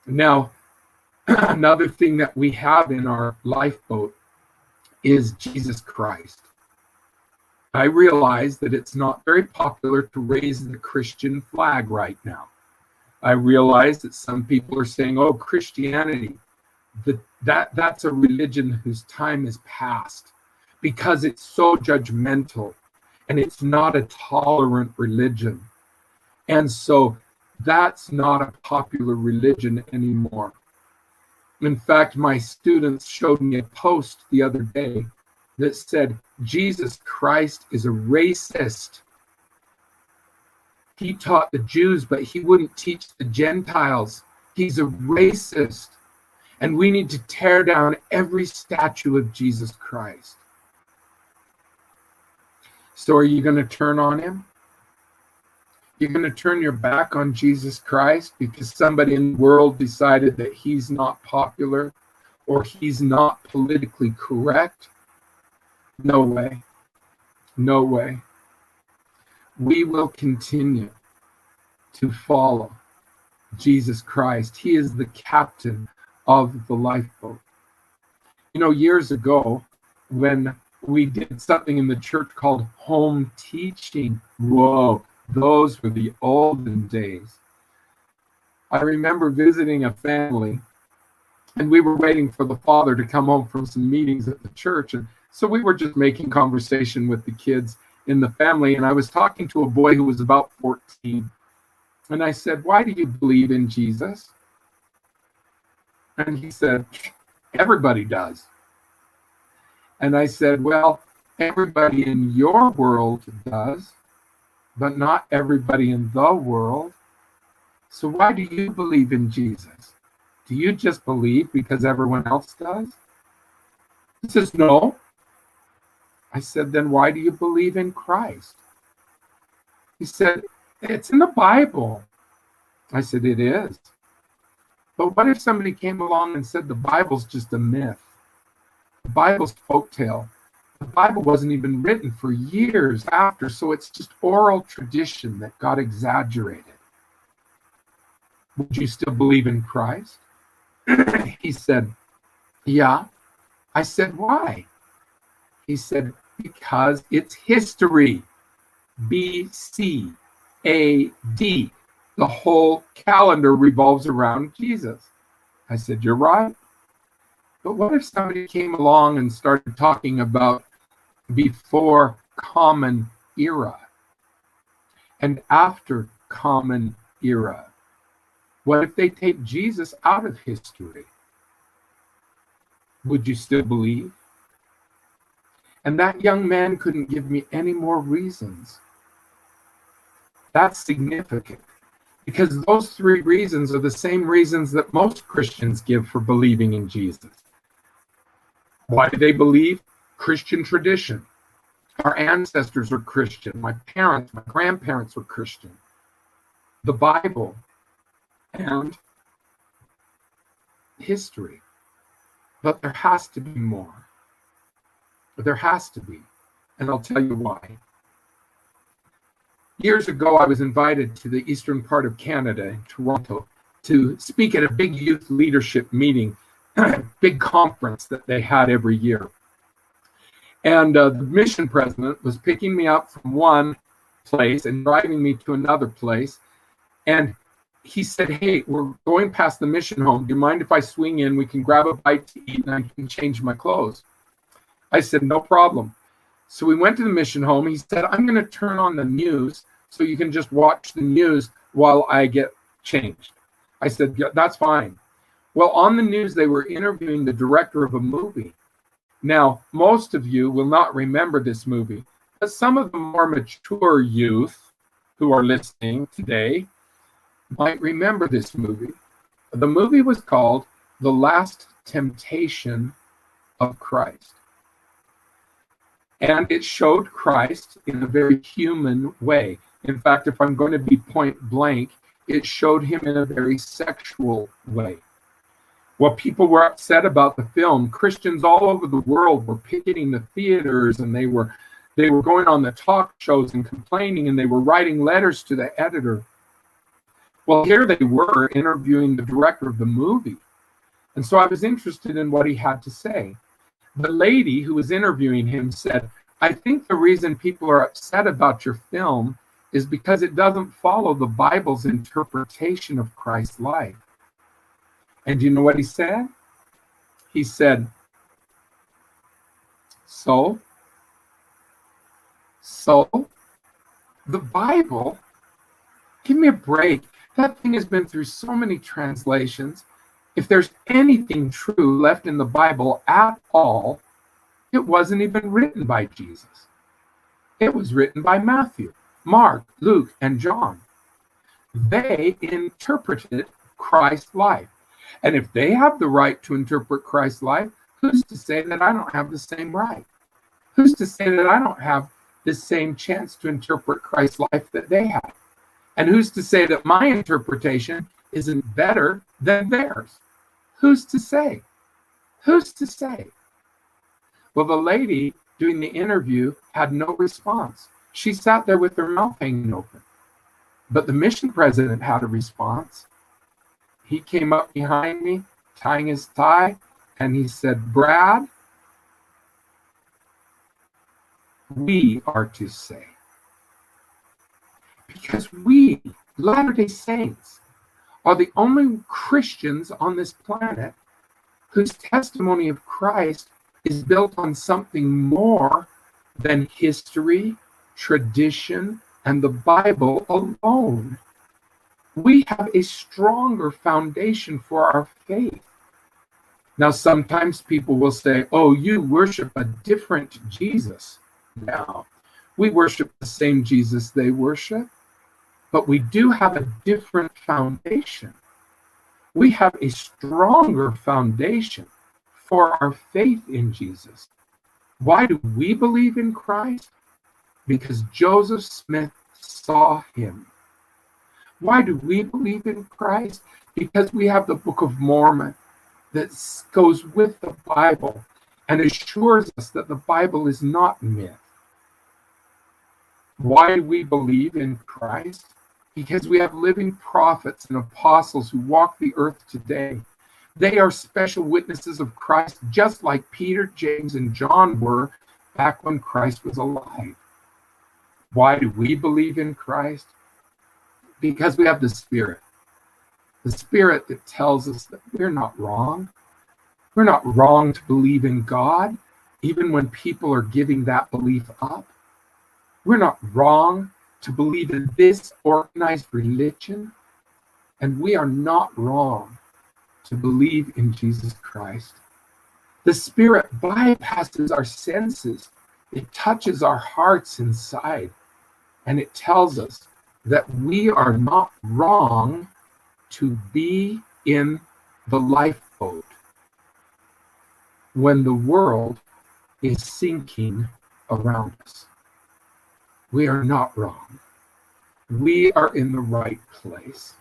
Now, another thing that we have in our lifeboat is Jesus Christ. I realize that it's not very popular to raise the Christian flag right now. I realize that some people are saying, oh, Christianity, that's a religion whose time is past because it's so judgmental and it's not a tolerant religion. And so that's not a popular religion anymore. In fact, my students showed me a post the other day that said, Jesus Christ is a racist. He taught the Jews, but he wouldn't teach the Gentiles. He's a racist. And we need to tear down every statue of Jesus Christ. So are you going to turn on him? You're going to turn your back on Jesus Christ because somebody in the world decided that he's not popular or he's not politically correct? No way. No way. We will continue to follow Jesus Christ. He is the captain of the lifeboat. You know, years ago, when we did something in the church called home teaching, whoa, those were the olden days. I remember visiting a family, and we were waiting for the father to come home from some meetings at the church. And so we were just making conversation with the kids in the family. And I was talking to a boy who was about 14. And I said, why do you believe in Jesus? And he said, everybody does. And I said, well, everybody in your world does, but not everybody in the world. So why do you believe in Jesus? Do you just believe because everyone else does? He says, no. I said, then why do you believe in Christ? He said, it's in the Bible. I said, it is. But what if somebody came along and said the Bible's just a myth? The Bible's folktale. The Bible wasn't even written for years after, so it's just oral tradition that got exaggerated. Would you still believe in Christ? He said, yeah. I said, why? He said, because it's history. BC, AD. The whole calendar revolves around Jesus. I said, you're right. But what if somebody came along and started talking about before Common Era and after Common Era? What if they take Jesus out of history? Would you still believe? And that young man couldn't give me any more reasons. That's significant because those three reasons are the same reasons that most Christians give for believing in Jesus. Why do they believe? Christian tradition. Our ancestors were Christian. My parents, my grandparents were Christian. The Bible and history. But there has to be more. There has to be. And I'll tell you why. Years ago, I was invited to the eastern part of Canada, in Toronto, to speak at a big youth leadership meeting, big conference that they had every year. And the mission president was picking me up from one place and driving me to another place. And he said, hey, we're going past the mission home. Do you mind if I swing in? We can grab a bite to eat and I can change my clothes. I said, no problem. So we went to the mission home. He said, I'm going to turn on the news so you can just watch the news while I get changed. I said, yeah, that's fine. Well, on the news, they were interviewing the director of a movie. Now, most of you will not remember this movie, but some of the more mature youth who are listening today might remember this movie. The movie was called The Last Temptation of Christ. And it showed Christ in a very human way. In fact, if I'm going to be point blank, it showed him in a very sexual way. Well, people were upset about the film. Christians all over the world were picketing the theaters, and they were going on the talk shows and complaining, and they were writing letters to the editor. Well, here they were interviewing the director of the movie. And so I was interested in what he had to say. The lady who was interviewing him said, I think the reason people are upset about your film is because it doesn't follow the Bible's interpretation of Christ's life. And do you know what he said? He said, So the Bible, give me a break. That thing has been through so many translations. If there's anything true left in the Bible at all, it wasn't even written by Jesus. It was written by Matthew, Mark, Luke, and John. They interpreted Christ's life. And if they have the right to interpret Christ's life, who's to say that I don't have the same right? Who's to say that I don't have the same chance to interpret Christ's life that they have? And who's to say that my interpretation isn't better than theirs? Who's to say? Who's to say? Well, the lady doing the interview had no response. She sat there with her mouth hanging open. But the mission president had a response. He came up behind me, tying his tie, and he said, Brad, we are to say. Because we, Latter-day Saints, are the only Christians on this planet whose testimony of Christ is built on something more than history, tradition, and the Bible alone. We have a stronger foundation for our faith. Now, sometimes people will say, oh, you worship a different Jesus. Now, we worship the same Jesus they worship, but we do have a different foundation. We have a stronger foundation for our faith in Jesus. Why do we believe in Christ? Because Joseph Smith saw him. Why do we believe in Christ? Because we have the Book of Mormon that goes with the Bible and assures us that the Bible is not myth. Why do we believe in Christ? Because we have living prophets and apostles who walk the earth today. They are special witnesses of Christ, just like Peter, James, and John were back when Christ was alive. Why do we believe in Christ? Because we have the Spirit that tells us that we're not wrong. We're not wrong to believe in God, even when people are giving that belief up. We're not wrong to believe in this organized religion, and we are not wrong to believe in Jesus Christ. The Spirit bypasses our senses. It touches our hearts inside, and it tells us that we are not wrong to be in the lifeboat when the world is sinking around us. We are not wrong. We are in the right place.